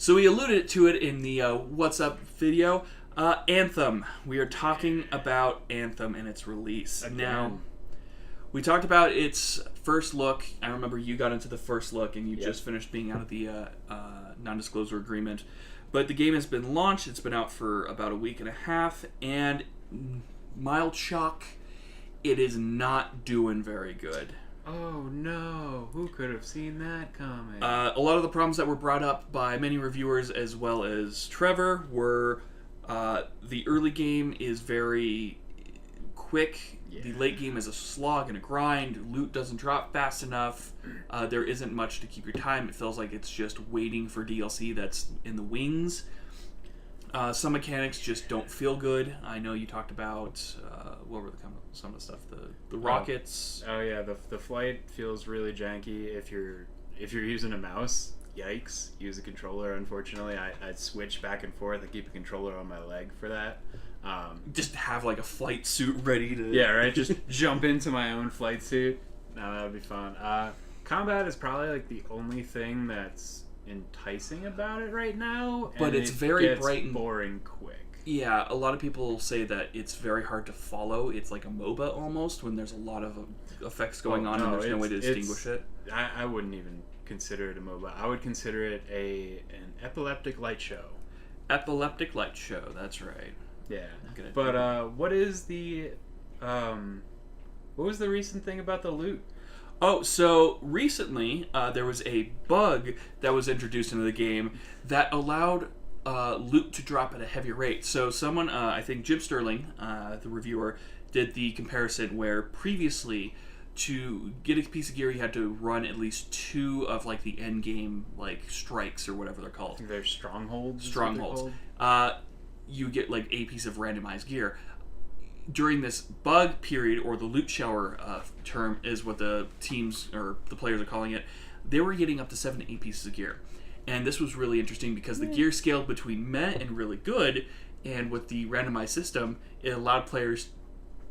So we alluded to it in the What's Up video. Anthem. We are talking about Anthem and its release. Again. Now, we talked about its first look. I remember you got into the first look and you just finished being out of the non-disclosure agreement. But the game has been launched. It's been out for about a week and a half. And mild shock, it is not doing very good. Oh no, who could have seen that coming? A lot of the problems that were brought up by many reviewers as well as Trevor were the early game is very quick. Yeah. The late game is a slog and a grind. Loot doesn't drop fast enough. There isn't much to keep your time. It feels like it's just waiting for DLC that's in the wings. Some mechanics just don't feel good. I know you talked about what were some of the stuff, the rockets. Oh yeah, the flight feels really janky if you're using a mouse. Yikes! Use a controller. Unfortunately, I'd switch back and forth. I keep a controller on my leg for that. Just have like a flight suit ready to. Yeah, right. Just jump into my own flight suit. No, that would be fun. Combat is probably like the only thing that's enticing about it right now, but it's very gets bright and boring quick. Yeah, a lot of people say that it's very hard to follow. It's like a MOBA almost when there's a lot of effects going on and there's no way to distinguish it. I wouldn't even consider it a MOBA. I would consider it an epileptic light show. Epileptic light show, that's right. Yeah, but what is the what was the recent thing about the loot? Oh, so recently there was a bug that was introduced into the game that allowed loot to drop at a heavier rate. So someone, I think Jim Sterling, the reviewer, did the comparison where previously to get a piece of gear you had to run at least 2 of like the Endgame like strikes or whatever they're called. I think they're strongholds. Strongholds. You get like a piece of randomized gear. During this bug period, or the loot shower term is what the teams or the players are calling it, they were getting up to 7 to 8 pieces of gear. And this was really interesting because the gear scaled between meh and really good, and with the randomized system, it allowed players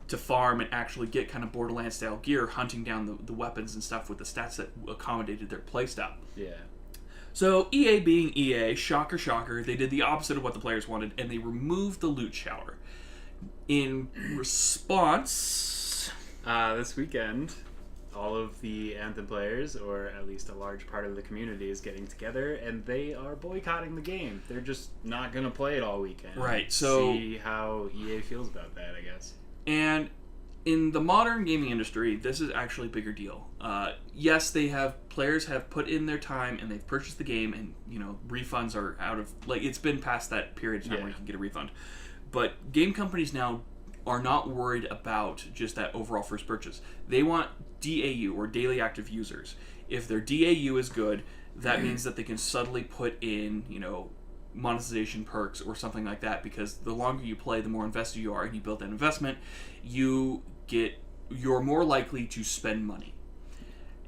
to farm and actually get kind of Borderlands-style gear, hunting down the weapons and stuff with the stats that accommodated their playstyle. Yeah. So EA being EA, shocker, shocker, they did the opposite of what the players wanted, and they removed the loot shower. In response, this weekend, all of the Anthem players, or at least a large part of the community, is getting together, and they are boycotting the game. They're just not going to play it all weekend. Right, so see how EA feels about that, I guess. And in the modern gaming industry, this is actually a bigger deal. Yes, players have put in their time, and they've purchased the game, and refunds are out of, like, it's been past that period of time where you can get a refund. But game companies now are not worried about just that overall first purchase. They want DAU, or daily active users. If their DAU is good, that means that they can subtly put in, monetization perks or something like that, because the longer you play, the more invested you are, and you build that investment, you're more likely to spend money.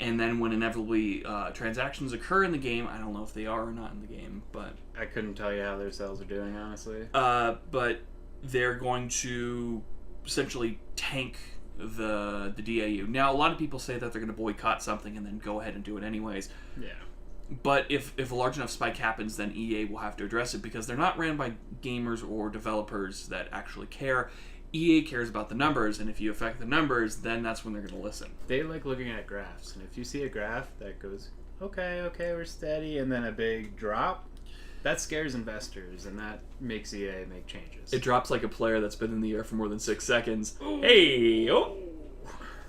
And then when inevitably transactions occur in the game, I don't know if they are or not in the game, but I couldn't tell you how their sales are doing, honestly. But they're going to essentially tank the DAU. Now, a lot of people say that they're going to boycott something and then go ahead and do it anyways. Yeah. But if a large enough spike happens, then EA will have to address it, because they're not ran by gamers or developers that actually care. EA cares about the numbers, and if you affect the numbers, then that's when they're going to listen. They like looking at graphs, and if you see a graph that goes, okay, we're steady, and then a big drop, that scares investors, and that makes EA make changes. It drops like a player that's been in the air for more than 6 seconds. Hey! Oh!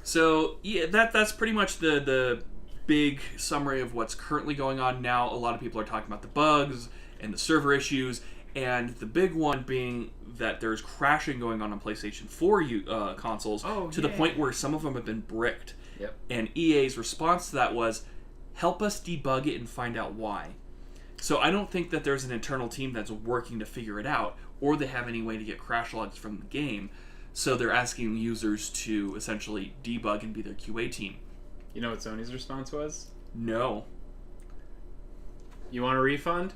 So, yeah, that's pretty much the big summary of what's currently going on now. A lot of people are talking about the bugs and the server issues, and the big one being that there's crashing going on PlayStation 4 consoles to the point where some of them have been bricked. Yep. And EA's response to that was, help us debug it and find out why. So I don't think that there's an internal team that's working to figure it out, or they have any way to get crash logs from the game. So they're asking users to essentially debug and be their QA team. You know what Sony's response was? No. You want a refund?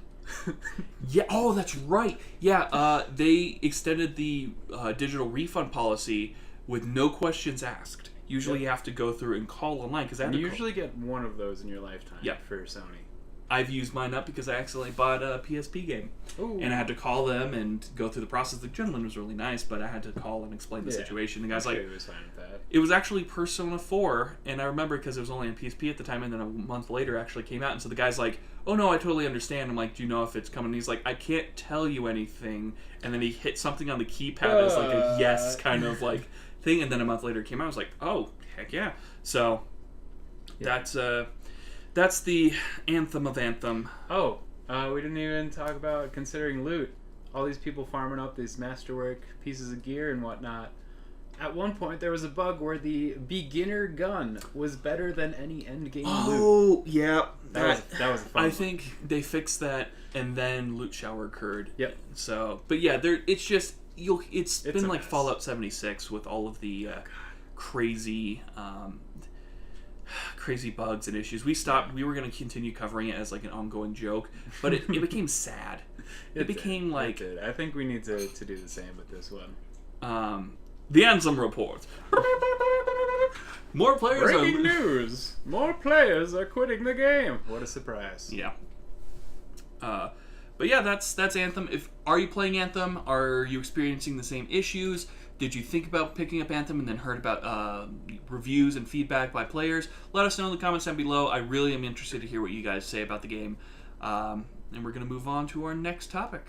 Yeah. Oh, that's right. Yeah. They extended the digital refund policy with no questions asked. Usually, you have to go through and call online because you usually get one of those in your lifetime. For Sony. I've used mine up because I accidentally bought a PSP game. Ooh. And I had to call them and go through the process. The gentleman was really nice, but I had to call and explain the situation. The guy's like, it was fine with that. it was actually Persona 4, and I remember because it was only on PSP at the time, and then a month later actually came out, and so the guy's like, oh no, I totally understand. I'm like, do you know if it's coming? And he's like, I can't tell you anything. And then he hit something on the keypad as like a yes kind of like thing, and then a month later it came out. I was like, oh, heck yeah. So that's the Anthem of Anthem. Oh, we didn't even talk about considering loot. All these people farming up these masterwork pieces of gear and whatnot. At one point, there was a bug where the beginner gun was better than any endgame loot. Oh, yeah. That was a fun I one. think they fixed that, and then loot shower occurred. Yep. So, but yeah, it's just it's been like mess. Fallout 76 with all of the crazy bugs and issues. We stopped. We were going to continue covering it as like an ongoing joke, but it became sad. It became like I think we need to do the same with this one. The Anthem report. More players Breaking news! More players are quitting the game. What a surprise! Yeah. But yeah, that's Anthem. Are you playing Anthem? Are you experiencing the same issues? Did you think about picking up Anthem and then heard about reviews and feedback by players? Let us know in the comments down below. I really am interested to hear what you guys say about the game. And we're going to move on to our next topic.